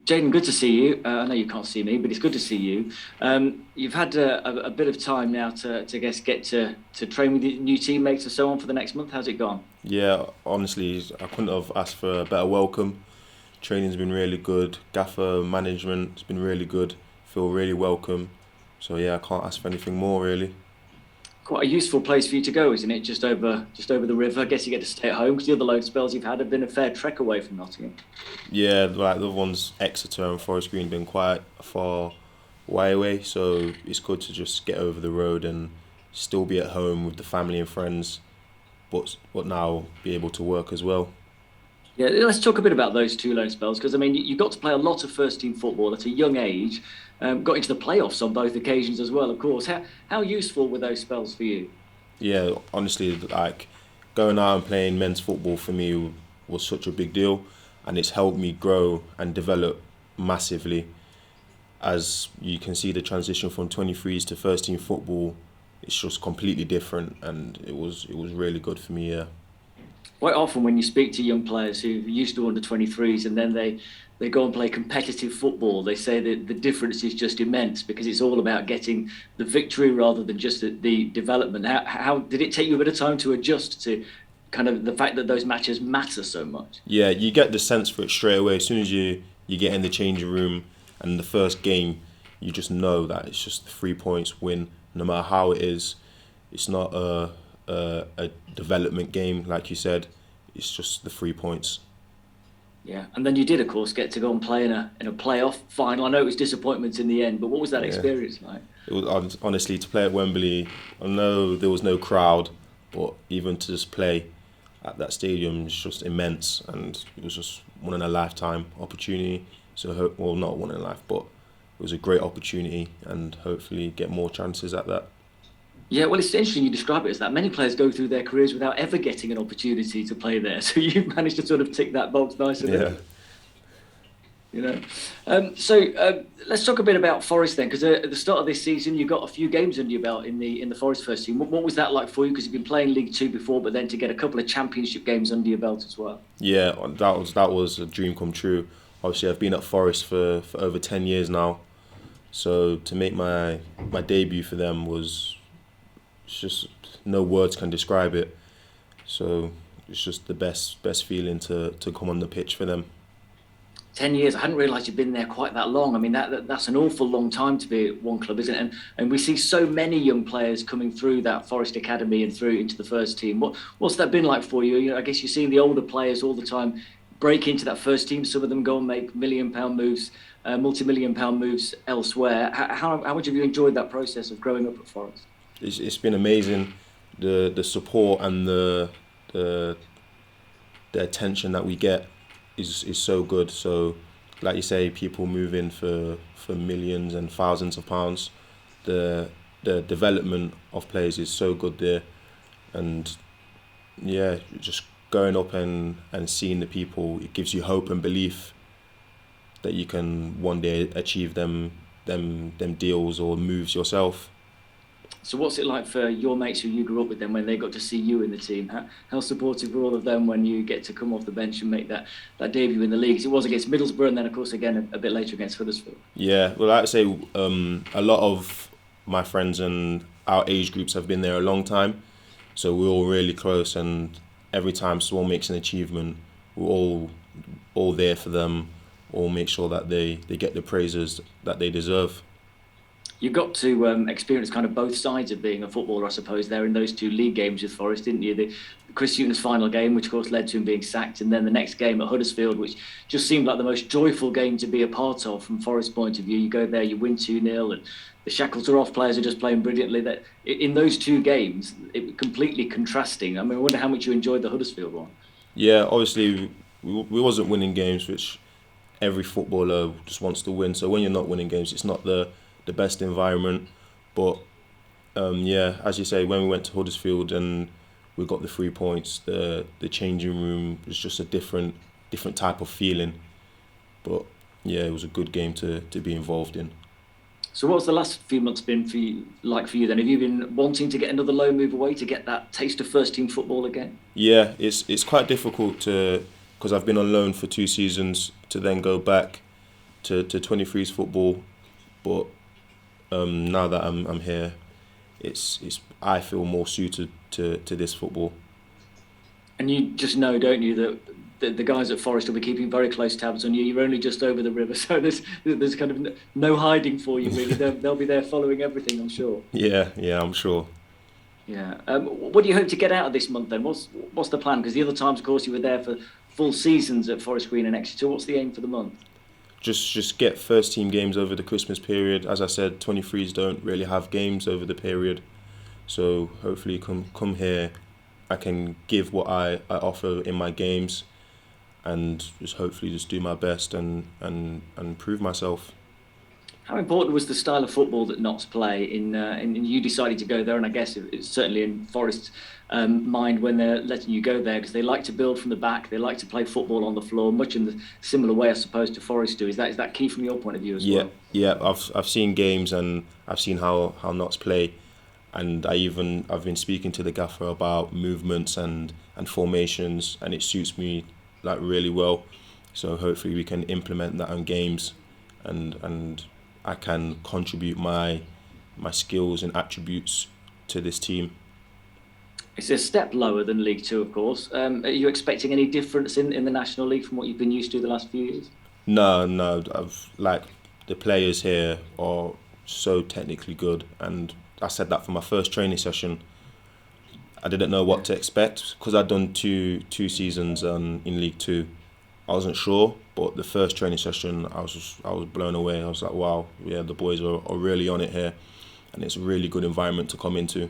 Jayden, good to see you. I know you can't see me, but it's good to see you. You've had a bit of time now to guess get to train with your new teammates and so on for the next month. How's it gone? Yeah, honestly, I couldn't have asked for a better welcome. Training's been really good. Gaffer management's been really good. Feel really welcome. So yeah, I can't ask for anything more really. Quite a useful place for you to go, isn't it? Just over the river. I guess you get to stay at home because the other loan spells you've had have been a fair trek away from Nottingham. Yeah, like the other ones, Exeter and Forest Green, been quite a far way away. So it's good to just get over the road and still be at home with the family and friends, but now be able to work as well. Yeah, let's talk a bit about those two loan spells because I mean you got to play a lot of first team football at a young age. Got into the playoffs on both occasions as well, of course. How useful were those spells for you? Yeah, honestly, like going out and playing men's football for me was such a big deal, and it's helped me grow and develop massively. As you can see, the transition from 23s to first team football, it's just completely different, and it was really good for me. Yeah, Quite often when you speak to young players who used to under 23s and then they go and play competitive football, they say that the difference is just immense because it's all about getting the victory rather than just the development. How did it take you a bit of time to adjust to kind of the fact that those matches matter so much? yeah, you get the sense for it straight away as soon as you get in the changing room and the first game, you just know that it's just 3 points win, no matter how it is. It's not a development game, like you said. It's just the 3 points. Yeah, and then you did, of course, get to go and play in a playoff final. I know it was disappointment in the end, but what was that Yeah, experience like? it was honestly to play at Wembley. I know there was no crowd, but even to just play at that stadium is just immense, and it was just one in a lifetime opportunity. So, well, not one in a life, but it was a great opportunity, and hopefully get more chances at that. Yeah, well, it's interesting you describe it as that. Many players go through their careers without ever getting an opportunity to play there. So you've managed to sort of tick that box nice and Yeah, early, you know. Let's talk a bit about Forest then, because at the start of this season, you got a few games under your belt in the Forest first team. What was that like for you? Because you've been playing League Two before, but then to get a couple of Championship games under your belt as well. yeah, that was a dream come true. Obviously, I've been at Forest for over 10 years now, so to make my debut for them was it's just no words can describe it. So it's just the best feeling to come on the pitch for them. 10 years. I hadn't realised you'd been there quite that long. I mean, that's an awful long time to be at one club, isn't it? And we see so many young players coming through that Forest Academy and through into the first team. What's that been like for you? You know, I guess you're seeing the older players all the time break into that first team. Some of them go and make £1 million moves, multi-million-pound moves elsewhere. How much have you enjoyed that process of growing up at Forest? It's been amazing, the support and the the attention that we get is so good. So, like you say, people move in for millions and thousands of pounds. The the development of players is so good there, and yeah, just going up and seeing the people, it gives you hope and belief that you can one day achieve them deals or moves yourself. So what's it like for your mates who you grew up with then when they got to see you in the team? How supportive were all of them when you get to come off the bench and make that debut in the leagues? It was against Middlesbrough and then of course again a bit later against Huddersfield. Yeah, well, I'd say a lot of my friends and our age groups have been there a long time, so we're all really close. And every time someone makes an achievement, we're all there for them. All make sure that they get the praises that they deserve. You got to experience kind of both sides of being a footballer, I suppose, there in those two league games with Forest, didn't you? The Chris Hughton's final game, which of course led to him being sacked, and then the next game at Huddersfield, which just seemed like the most joyful game to be a part of from Forest's point of view. You go there, you win 2-0, and the shackles are off, players are just playing brilliantly. That in those two games, it completely contrasting. I mean, I wonder how much you enjoyed the Huddersfield one. Yeah, obviously we wasn't winning games, which every footballer just wants to win. So when you're not winning games, it's not the best environment. But yeah, as you say, when we went to Huddersfield and we got the 3 points, the changing room was just a different type of feeling. But yeah, it was a good game to be involved in. So what's the last few months been for you, like for you then? Have you been wanting to get another loan move away to get that taste of first team football again? Yeah, it's quite difficult to because I've been on loan for 2 seasons to then go back. to 23s football, but now that I'm here, it's I feel more suited to this football. And you just know, don't you, that the guys at Forest will be keeping very close tabs on you. You're only just over the river, so there's kind of no hiding for you really. They'll be there following everything, I'm sure. Yeah, I'm sure. Yeah. What do you hope to get out of this month then? What's the plan? Because the other times, of course, you were there for full seasons at Forest Green and Exeter. What's the aim for the month? Just get first team games over the Christmas period. As I said, 23s don't really have games over the period, so hopefully come here, I can give what I offer in my games, and just hopefully just do my best and prove myself. How important was the style of football that Notts play in you deciding to go there? And I guess it's certainly in Forest's mind when they're letting you go there, because they like to build from the back. They like to play football on the floor, much in the similar way, I suppose, to Forest do. Is that key from your point of view as well? Yeah. I've seen games and I've seen how Notts play, and I've been speaking to the gaffer about movements and formations, and it suits me like really well. So hopefully we can implement that on games, and I can contribute my skills and attributes to this team. It's a step lower than League Two, of course. Are you expecting any difference in the National League from what you've been used to the last few years? No. The players here are so technically good, and I said that for my first training session. I didn't know what to expect because I'd done two seasons in League Two. I wasn't sure, but the first training session, I was blown away. I was like, wow, yeah, the boys are really on it here, and it's a really good environment to come into.